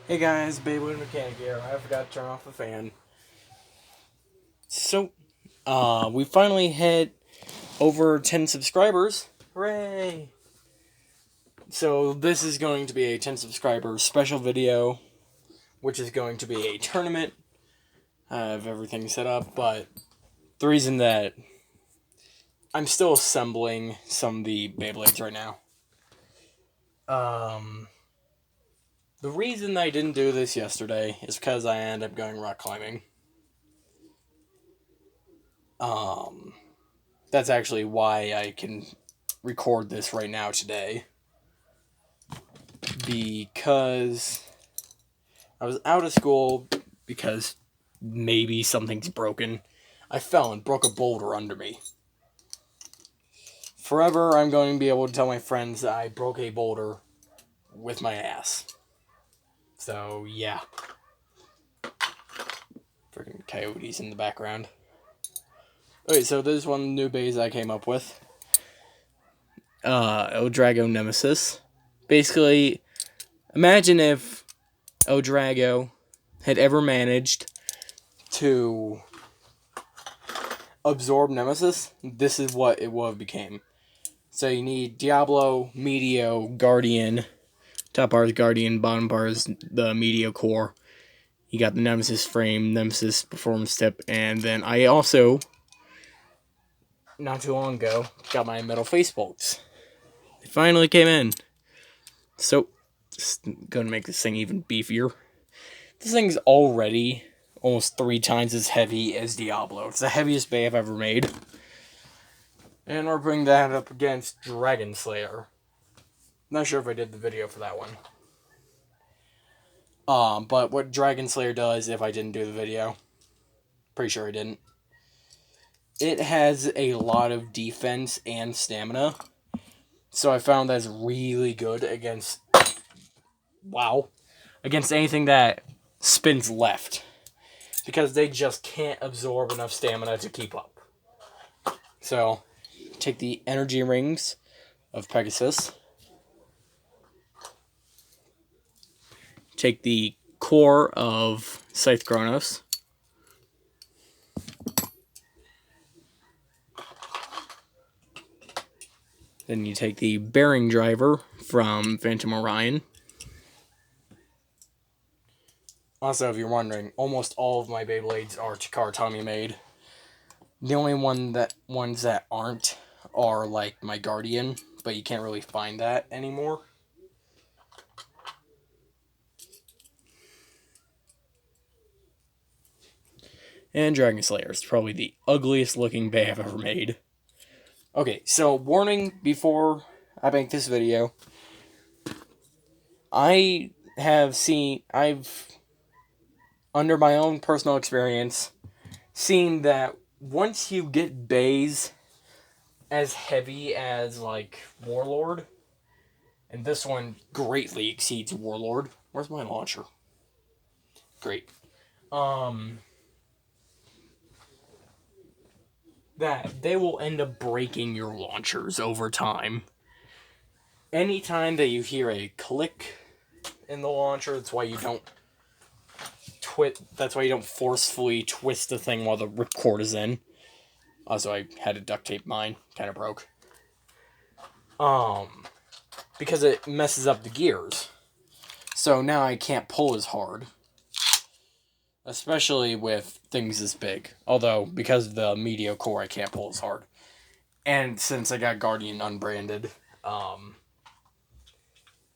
Hey guys, Beyblade Mechanic here. I forgot to turn off the fan. So, we finally hit over 10 subscribers. Hooray! So, this is going to be a 10 subscriber special video, which is going to be a tournament. I have everything set up, but the reason that I'm still assembling some of the Beyblades right now. The reason I didn't do this yesterday is because I ended up going rock climbing. That's actually why I can record this right now today. Because I was out of school because maybe something's broken. I fell and broke a boulder under me. Forever, I'm going to be able to tell my friends that I broke a boulder with my ass. So, yeah. Freaking coyotes in the background. Okay, so this is one of the new bays I came up with. El Drago Nemesis. Basically, imagine if El Drago had ever managed to absorb Nemesis. This is what it would have became. So you need Diablo, Meteo, Guardian. Top bar is Guardian, bottom bar is the Meteo core. You got the Nemesis frame, Nemesis performance tip, and then I also, not too long ago, got my metal face bolts. They finally came in. So, just gonna make this thing even beefier. This thing's already almost 3 times as heavy as Diablo. It's the heaviest bay I've ever made. And we're putting that up against Dragon Slayer. Not sure if I did the video for that one. But what Dragon Slayer does, if I didn't do the video, pretty sure I didn't. It has a lot of defense and stamina. So I found that's really good against, against anything that spins left. Because they just can't absorb enough stamina to keep up. So, take the energy rings of Pegasus. Take the core of Scythe Chronos. Then you take the bearing driver from Phantom Orion. Also, if you're wondering, almost all of my Beyblades are Chikara Tommy made. The only ones that aren't are like my Guardian, but you can't really find that anymore. And Dragon Slayer is probably the ugliest looking bay I've ever made. Okay, so warning before I make this video. I've, under my own personal experience, seen that once you get bays as heavy as, like, Warlord, and this one greatly exceeds Warlord. Where's my launcher? Great. That they will end up breaking your launchers over time. Anytime that you hear a click in the launcher, that's why you don't forcefully twist the thing while the ripcord is in. Also, I had to duct tape mine. Kind of broke. Because it messes up the gears. So now I can't pull as hard. Especially with things this big. Although, because of the Meteo core, I can't pull as hard. And since I got Guardian unbranded,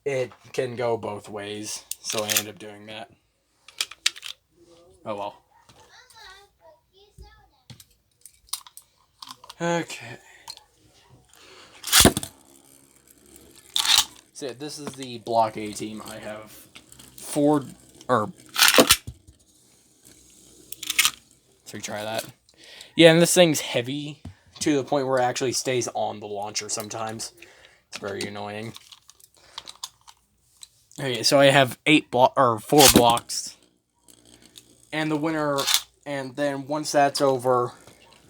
it can go both ways. So I end up doing that. Oh well. Okay. So yeah, this is the Block A team. I have 4, or... Let's retry that. Yeah, and this thing's heavy to the point where it actually stays on the launcher sometimes. It's very annoying. Okay, so I have 4 blocks. And the winner, and then once that's over,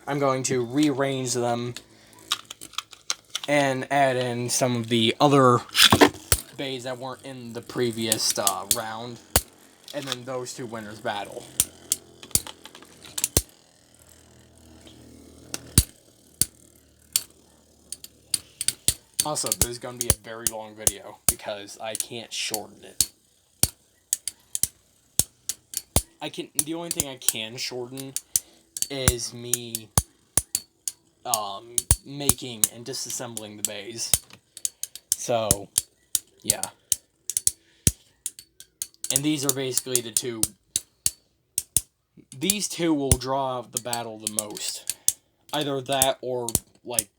I'm going to rearrange them and add in some of the other bays that weren't in the previous round. and then those two winners battle. Also, this is going to be a very long video because I can't shorten it. The only thing I can shorten is me making and disassembling the bays. So, yeah. And these are basically the two. These two will draw out the battle the most. Either that or, like,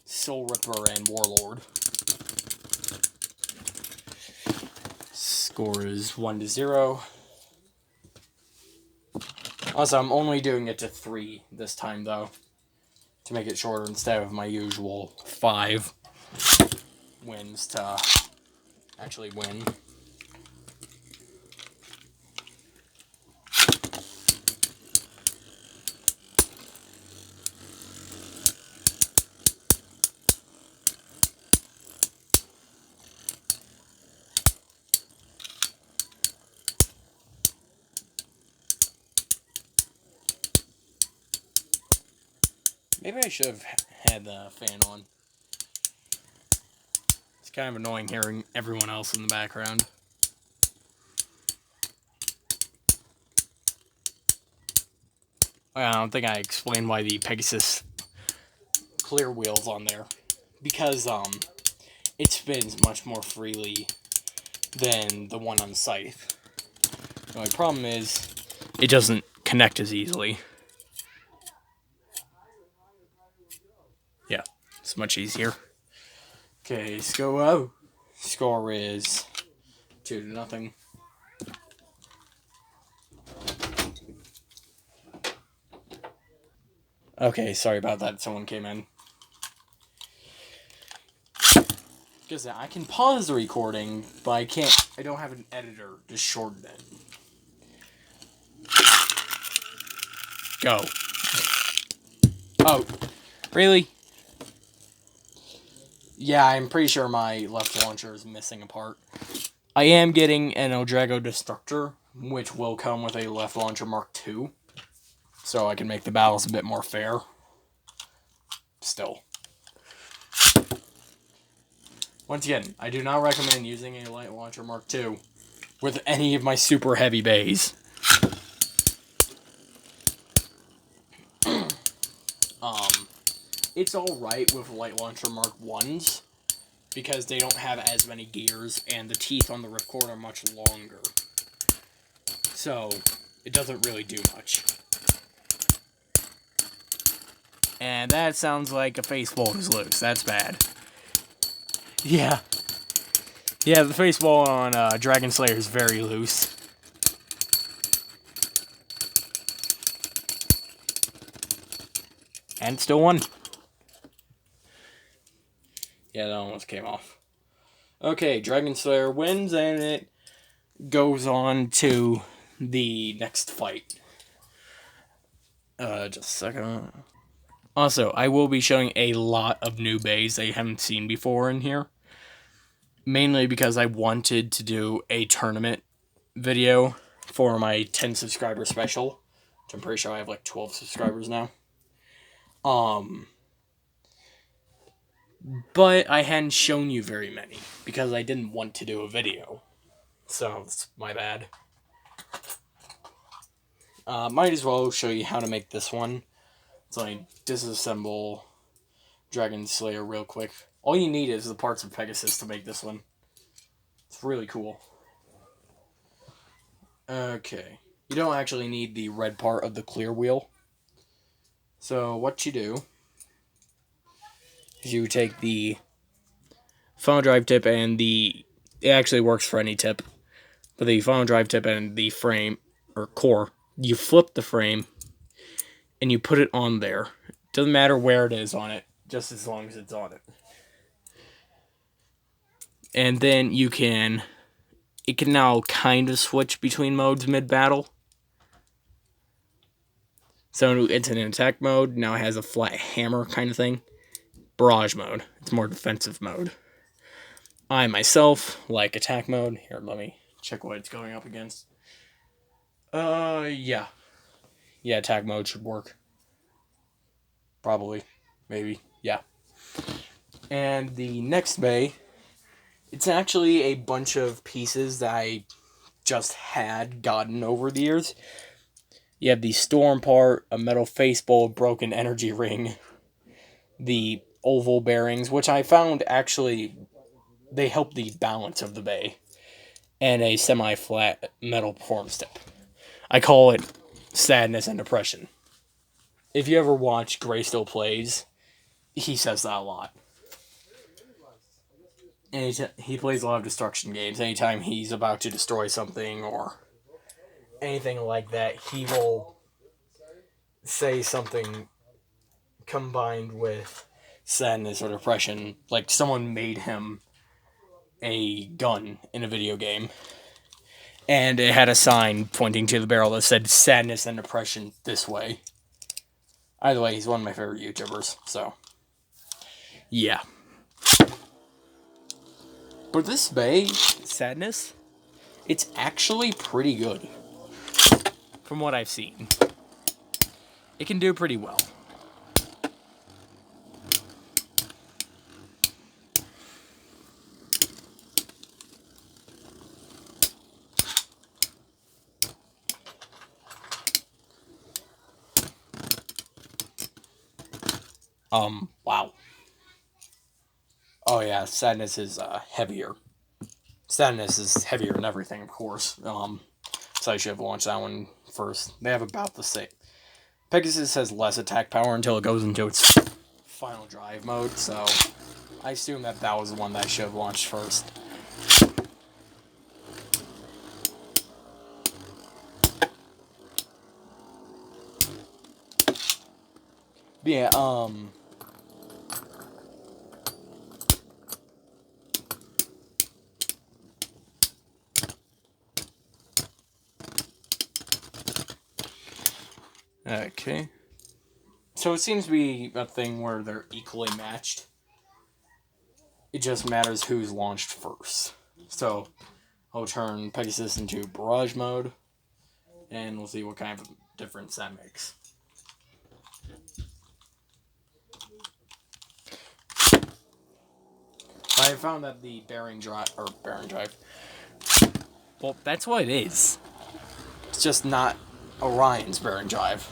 Soul Ripper and Warlord. Score is 1-0. Also, I'm only doing it to 3 this time, though. To make it shorter instead of my usual 5 wins to actually win. Maybe I should have had the fan on. It's kind of annoying hearing everyone else in the background. I don't think I explained why the Pegasus clear wheel's on there. Because it spins much more freely than the one on Scythe. The only problem is it doesn't connect as easily. Yeah, it's much easier. Okay, let's go out. Score is 2-0. Okay, sorry about that. Someone came in. Because I can pause the recording, but I can't. I don't have an editor to shorten it. Go. Oh, really? Yeah, I'm pretty sure my left launcher is missing a part. I am getting an Eldrago Destructor, which will come with a left launcher Mark II. So I can make the battles a bit more fair. Still. Once again, I do not recommend using a light launcher Mark II with any of my super heavy bays. It's alright with light launcher Mark 1s because they don't have as many gears and the teeth on the ripcord are much longer. So, it doesn't really do much. And that sounds like a face bolt is loose. That's bad. Yeah. Yeah, the face bolt on Dragon Slayer is very loose. And it still won. Yeah, that almost came off. Okay, Dragon Slayer wins, and it goes on to the next fight. Just a second. Also, I will be showing a lot of new bays that you haven't seen before in here. Mainly because I wanted to do a tournament video for my 10 subscriber special. Which I'm pretty sure I have like 12 subscribers now. But I hadn't shown you very many because I didn't want to do a video. So, it's my bad. Might as well show you how to make this one. So I disassemble Dragon Slayer real quick. All you need is the parts of Pegasus to make this one. It's really cool. Okay. You don't actually need the red part of the clear wheel. So what you do is you take the final drive tip and it actually works for any tip, but the final drive tip and the frame, or core, you flip the frame and you put it on there. Doesn't matter where it is on it, just as long as it's on it. And then it can now kind of switch between modes mid-battle. So it's in an attack mode, now it has a flat hammer kind of thing. Barrage mode, it's more defensive mode. I myself like attack mode. Here, let me check what it's going up against. Yeah. Yeah, attack mode should work. Probably. Maybe. Yeah. And the next bay, it's actually a bunch of pieces that I just had gotten over the years. You have the storm part, a metal facebolt, broken energy ring, the oval bearings, which I found actually they help the balance of the bay, and a semi-flat metal performance tip. I call it sadness and depression. If you ever watch Gray Still Plays, he says that a lot. He plays a lot of destruction games. Anytime he's about to destroy something or anything like that, he will say something combined with sadness or depression. Like someone made him a gun in a video game, and it had a sign pointing to the barrel that said sadness and depression this way. Either way, he's one of my favorite YouTubers, so yeah. But this bay, sadness, it's actually pretty good. From what I've seen. It can do pretty well. Wow. Oh yeah, sadness is heavier. Sadness is heavier than everything, of course. So I should have launched that one first. They have about the same. Pegasus has less attack power until it goes into its final drive mode, so I assume that was the one that I should have launched first. But yeah, okay. So it seems to be a thing where they're equally matched. It just matters who's launched first. So I'll turn Pegasus into barrage mode, and we'll see what kind of difference that makes. I found that the bearing drive, well, that's what it is. It's just not Orion's bearing drive.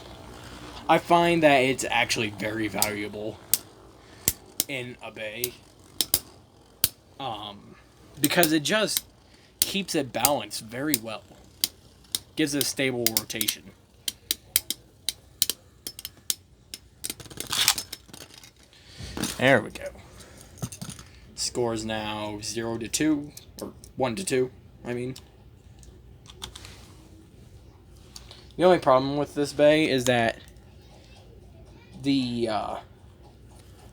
I find that it's actually very valuable in a bay. Because it just keeps it balanced very well. Gives it a stable rotation. There we go. Score is now 0-2, or 1-2, I mean. The only problem with this bay is that the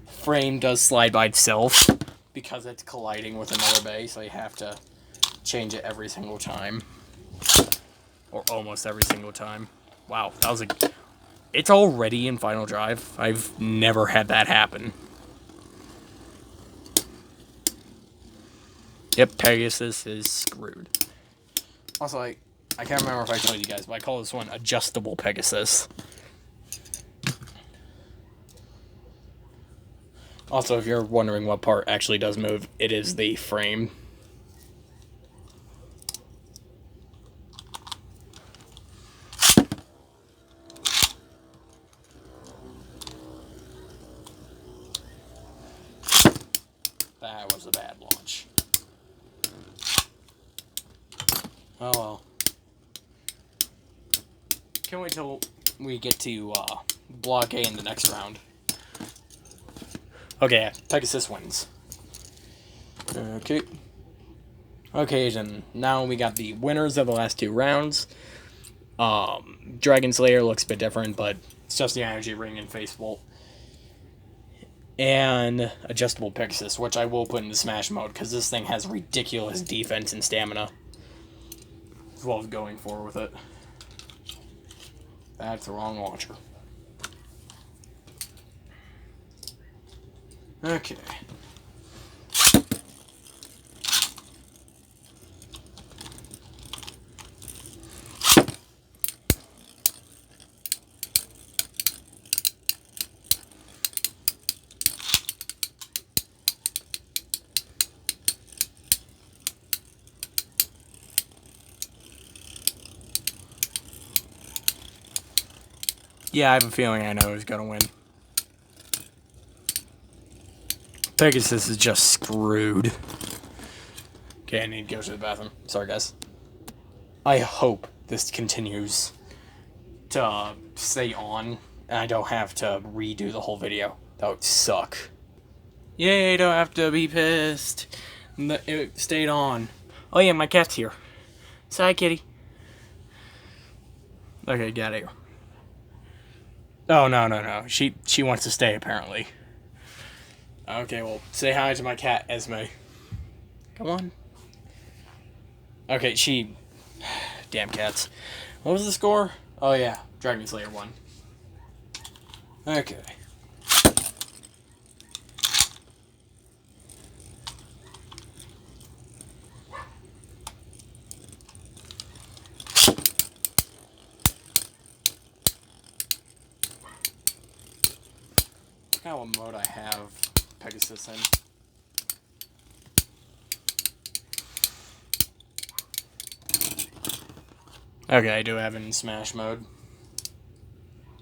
frame does slide by itself because it's colliding with another bay, so you have to change it every single time. Or almost every single time. Wow, that was it's already in final drive. I've never had that happen. Yep, Pegasus is screwed. Also, I can't remember if I told you guys, but I call this one adjustable Pegasus. Also, if you're wondering what part actually does move, it is the frame. That was a bad launch. Oh well. Can't wait till we get to Block A in the next round. Okay, Pegasus wins. Okay. Okay, then now we got the winners of the last two rounds. Dragon Slayer looks a bit different, but it's just the energy ring and facebolt. And adjustable Pegasus, which I will put into Smash mode, because this thing has ridiculous defense and stamina. As well as going forward with it. That's the wrong launcher. Okay. Yeah, I have a feeling I know who's gonna win. Pegasus is just screwed. Okay, I need to go to the bathroom. Sorry, guys. I hope this continues to stay on, and I don't have to redo the whole video. That would suck. Yay, don't have to be pissed. It stayed on. Oh yeah, my cat's here. Say hi, kitty. Okay, get out of here. Oh, no. She wants to stay, apparently. Okay, well, say hi to my cat, Esme. Come on. Okay, Damn cats. What was the score? Oh, yeah. Dragon Slayer won. Okay. Look at what mode I have Pegasus in. Okay, I do have it in Smash mode.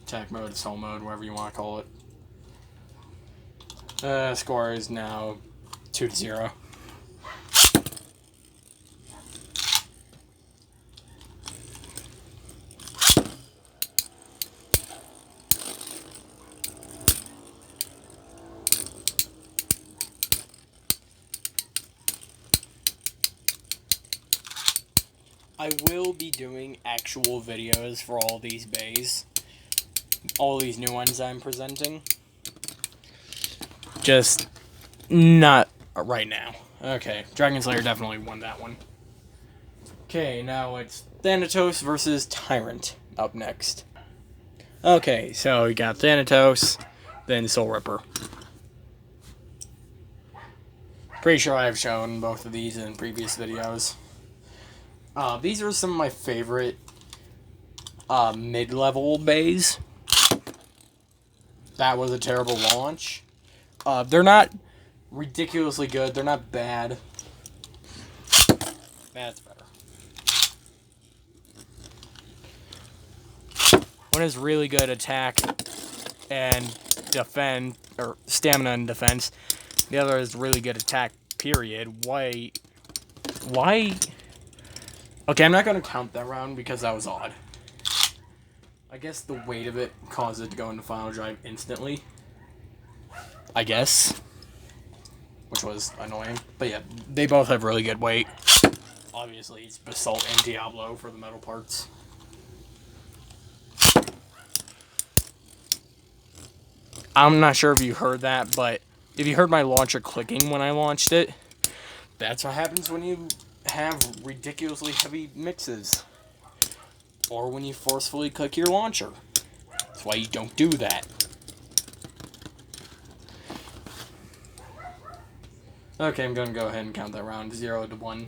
Attack mode, assault mode, whatever you want to call it. Score is now 2-0. I will be doing actual videos for all these bays. All these new ones I'm presenting. Just not right now. Okay, Dragon Slayer definitely won that one. Okay, now it's Thanatos versus Tyrant up next. Okay, so we got Thanatos, then Soul Ripper. Pretty sure I've shown both of these in previous videos. These are some of my favorite mid-level bays. That was a terrible launch. They're not ridiculously good. They're not bad. That's better. One is really good attack and defend, or stamina and defense. The other is really good attack, period. Why? Okay, I'm not going to count that round because that was odd. I guess the weight of it caused it to go into Final Drive instantly. I guess. Which was annoying. But yeah, they both have really good weight. Obviously, it's Basalt and Diablo for the metal parts. I'm not sure if you heard that, but if you heard my launcher clicking when I launched it, that's what happens when you have ridiculously heavy mixes. Or when you forcefully click your launcher. That's why you don't do that. Okay, I'm going to go ahead and count that round 0 to 1.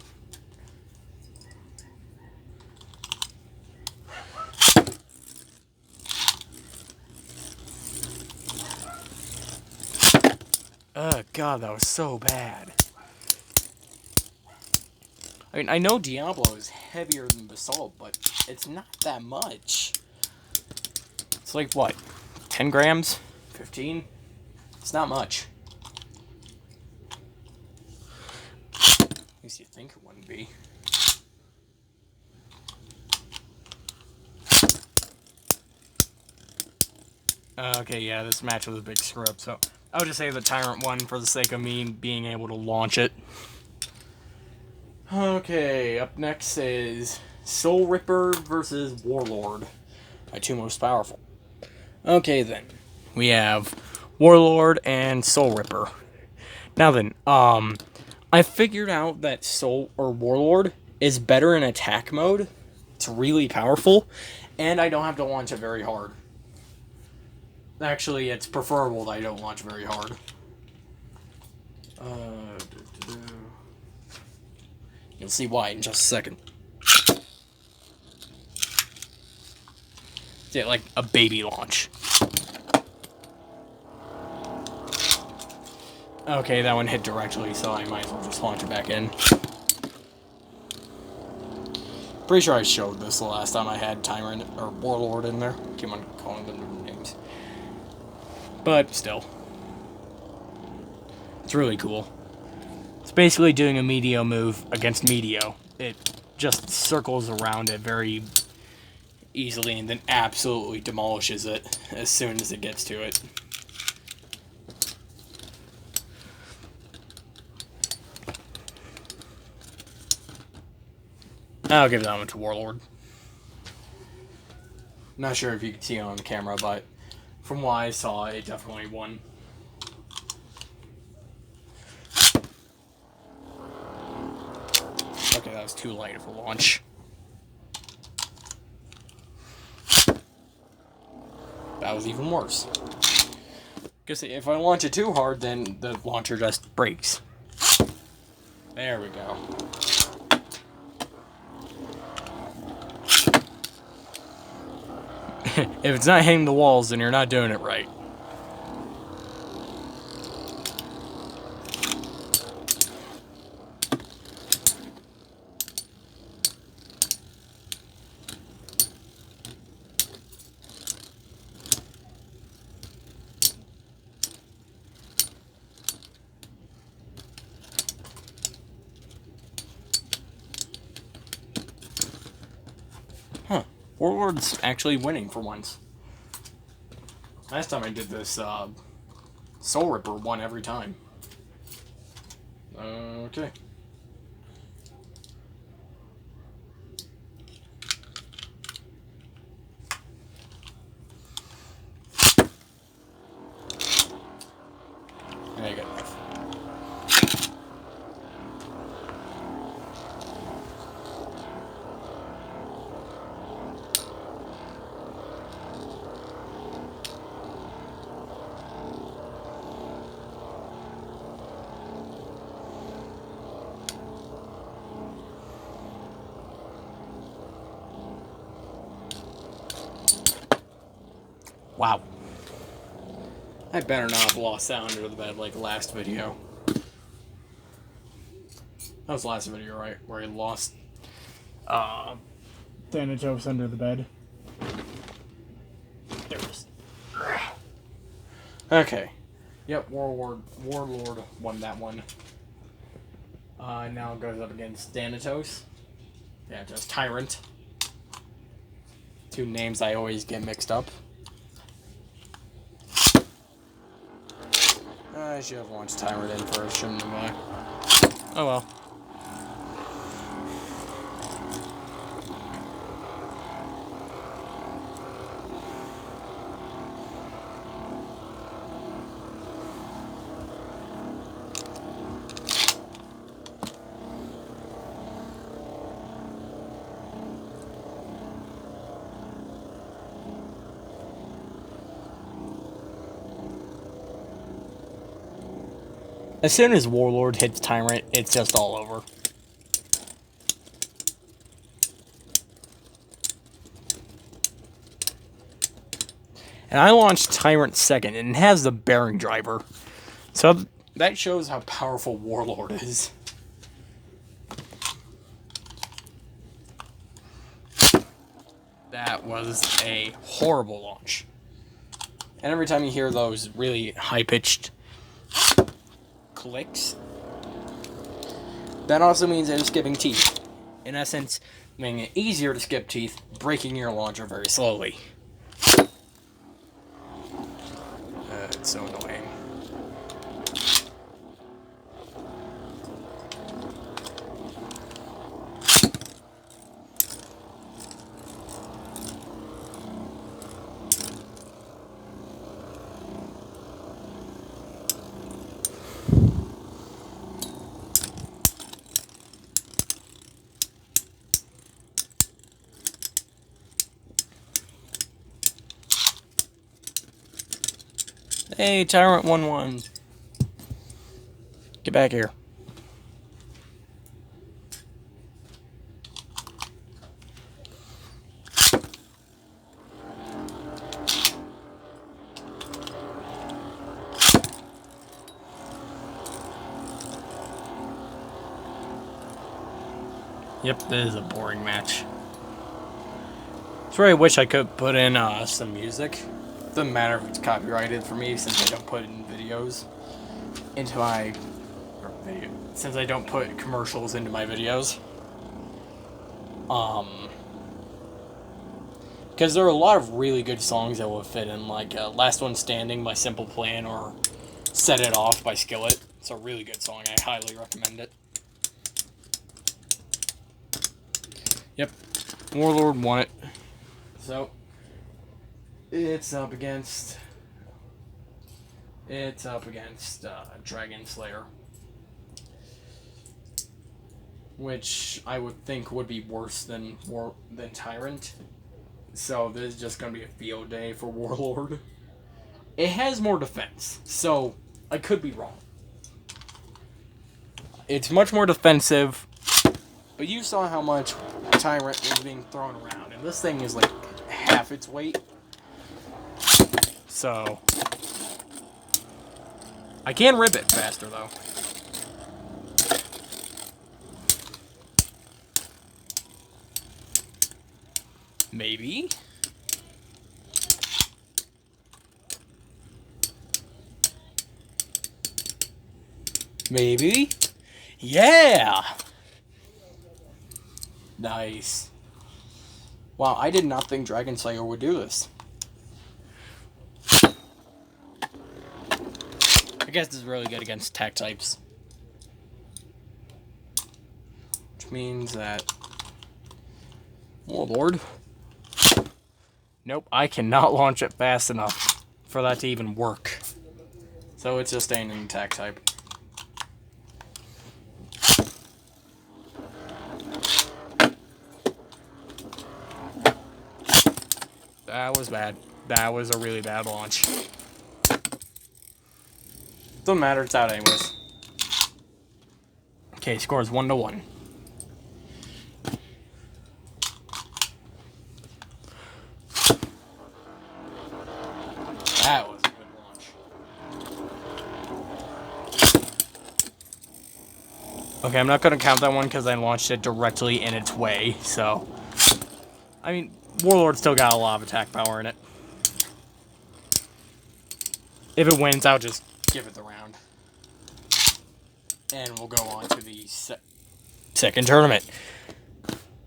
Oh god, that was so bad. I mean, I know Diablo is heavier than Basalt, but it's not that much. It's like, what, 10 grams? 15? It's not much. At least you think it wouldn't be. Okay, yeah, this match was a big screw up, so I would just say the Tyrant won for the sake of me being able to launch it. Okay, up next is Soul Ripper versus Warlord. My two most powerful. Okay then, we have Warlord and Soul Ripper. Now then, I figured out that Warlord is better in attack mode. It's really powerful, and I don't have to launch it very hard. Actually, it's preferable that I don't launch very hard. You'll see why in just a second. It's like a baby launch. Okay, that one hit directly, so I might as well just launch it back in. Pretty sure I showed this the last time I had Tyrant or Warlord in there. Keep on calling them new names. But still. It's really cool. It's basically doing a Meteo move against Meteo. It just circles around it very easily and then absolutely demolishes it as soon as it gets to it. I'll give that one to Warlord. Not sure if you can see it on the camera, but from what I saw, it definitely won. Okay, that was too light of a launch. That was even worse. Because if I launch it too hard, then the launcher just breaks. There we go. If it's not hitting the walls, then you're not doing it right. Huh. Warlord's actually winning for once. Last time I did this, Soul Ripper won every time. Okay. There you go. Wow. I better not have lost that under the bed like last video. That was the last video, right? Where he lost Thanatos under the bed. There it is. Okay. Yep, Warlord won that one. Now it goes up against Thanatos. Yeah, just Tyrant. Two names I always get mixed up. I should have launched Tyrant in first, shouldn't have I? Oh well. As soon as Warlord hits Tyrant, it's just all over. And I launched Tyrant second, and it has the bearing driver. So that shows how powerful Warlord is. That was a horrible launch. And every time you hear those really high-pitched clicks, that also means that it's skipping teeth. In essence, making it easier to skip teeth, breaking your launcher very slowly. It's so annoying. Hey, Tyrant 1-1. Get back here. Yep, that is a boring match. It's where I wish I could put in some music. Doesn't matter if it's copyrighted for me since I don't put in videos into my video. Since I don't put commercials into my videos. Because there are a lot of really good songs that will fit in, like Last One Standing by Simple Plan or Set It Off by Skillet. It's a really good song. I highly recommend it. Yep. Warlord won it. So, it's up against Dragon Slayer. Which I would think would be worse than Tyrant. So this is just going to be a field day for Warlord. It has more defense, so I could be wrong. It's much more defensive, but you saw how much Tyrant was being thrown around, and this thing is like half its weight. So I can rip it faster though. Maybe. Maybe. Yeah! Nice. Wow, I did not think Dragon Slayer would do this. I guess this is really good against tech types. Which means that Warlord. Nope, I cannot launch it fast enough for that to even work. So it's just staying in attack type. That was bad. That was a really bad launch. Doesn't matter, it's out anyways. Okay, score is 1-1. That was a good launch. Okay, I'm not going to count that one because I launched it directly in its way, so... I mean, Warlord still got a lot of attack power in it. If it wins, I'll just give it the round. And we'll go on to the second tournament.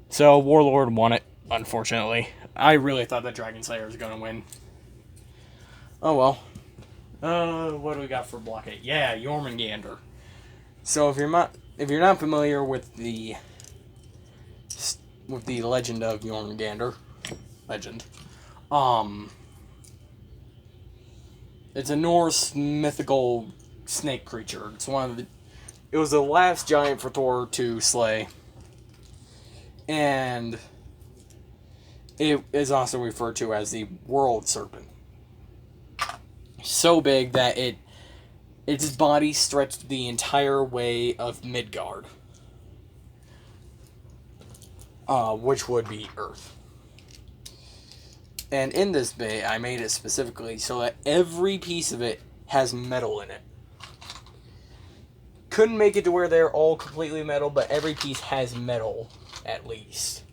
So, Warlord won it, unfortunately. I really thought that Dragon Slayer was going to win. Oh well. What do we got for block 8? Yeah, Jormangandr. So if you're not familiar with the legend of Jormangandr, it's a Norse mythical snake creature. It was the last giant for Thor to slay, and it is also referred to as the World Serpent. So big that its body stretched the entire way of Midgard, which would be Earth. And in this bay, I made it specifically so that every piece of it has metal in it. Couldn't make it to where they're all completely metal, but every piece has metal, at least.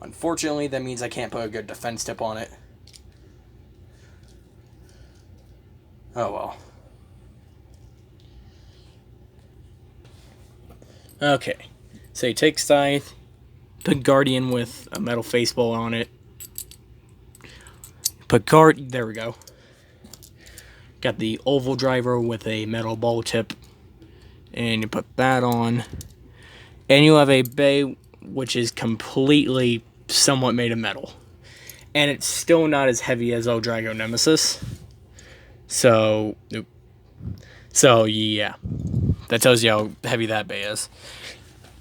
Unfortunately, that means I can't put a good defense tip on it. Oh well. Okay. So you take Scythe, put Guardian with a metal faceball on it. There we go. Got the oval driver with a metal ball tip. And you put that on. And you have a bay which is completely somewhat made of metal. And it's still not as heavy as Eldrago Nemesis. So yeah, that tells you how heavy that bay is.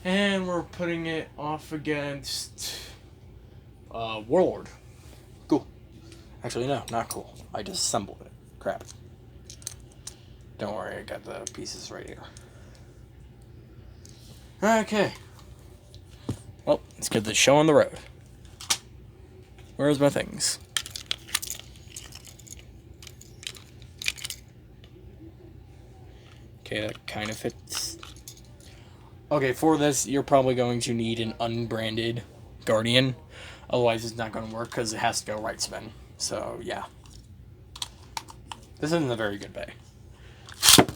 And we're putting it off against Warlord. Cool. Actually, no, not cool. I just assembled it. Crap. Don't worry, I got the pieces right here. Okay. Well, let's get the show on the road. Where's my things? Okay, that kind of fits. Okay, for this, you're probably going to need an unbranded Guardian. Otherwise, it's not going to work because it has to go right spin. So, yeah. This isn't a very good bay.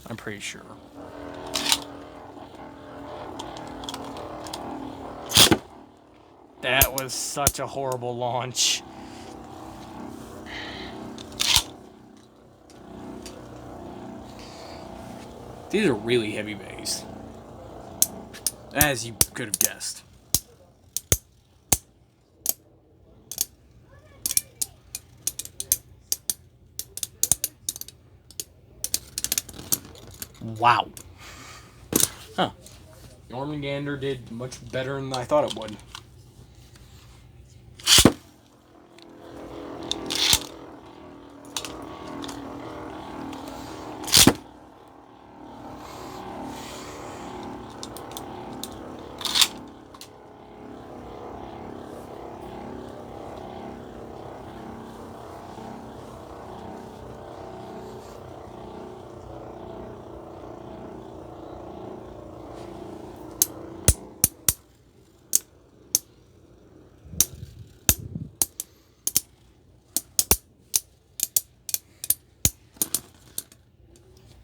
I'm pretty sure. That was such a horrible launch. These are really heavy bays, as you could have guessed. Wow. Huh. Jormangandr did much better than I thought it would.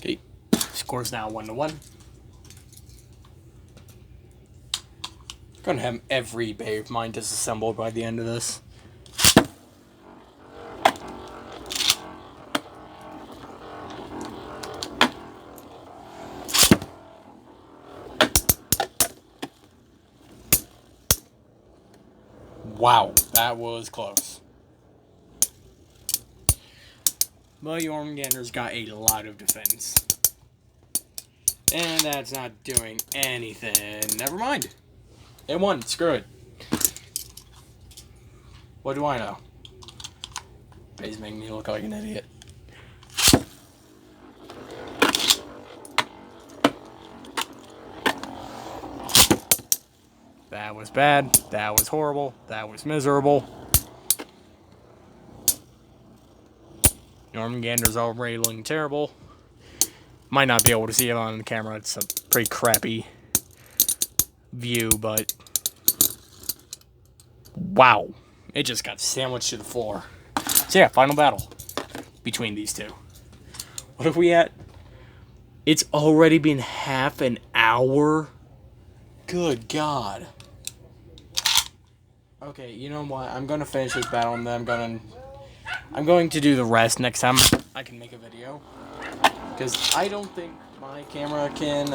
Okay, score's now 1-1. Gonna have every bay of mine disassembled by the end of this. Wow, that was close. But Jormangandr's got a lot of defense. And that's not doing anything. Never mind. It won. Screw it. What do I know? Bay's making me look like an idiot. That was bad. That was horrible. That was miserable. Jormangandr's already looking terrible. Might not be able to see it on the camera. It's a pretty crappy view, but wow. It just got sandwiched to the floor. So yeah, final battle between these two. What are we at? It's already been half an hour? Good God. Okay, you know what? I'm going to finish this battle and then I'm going to do the rest next time I can make a video. Because I don't think my camera can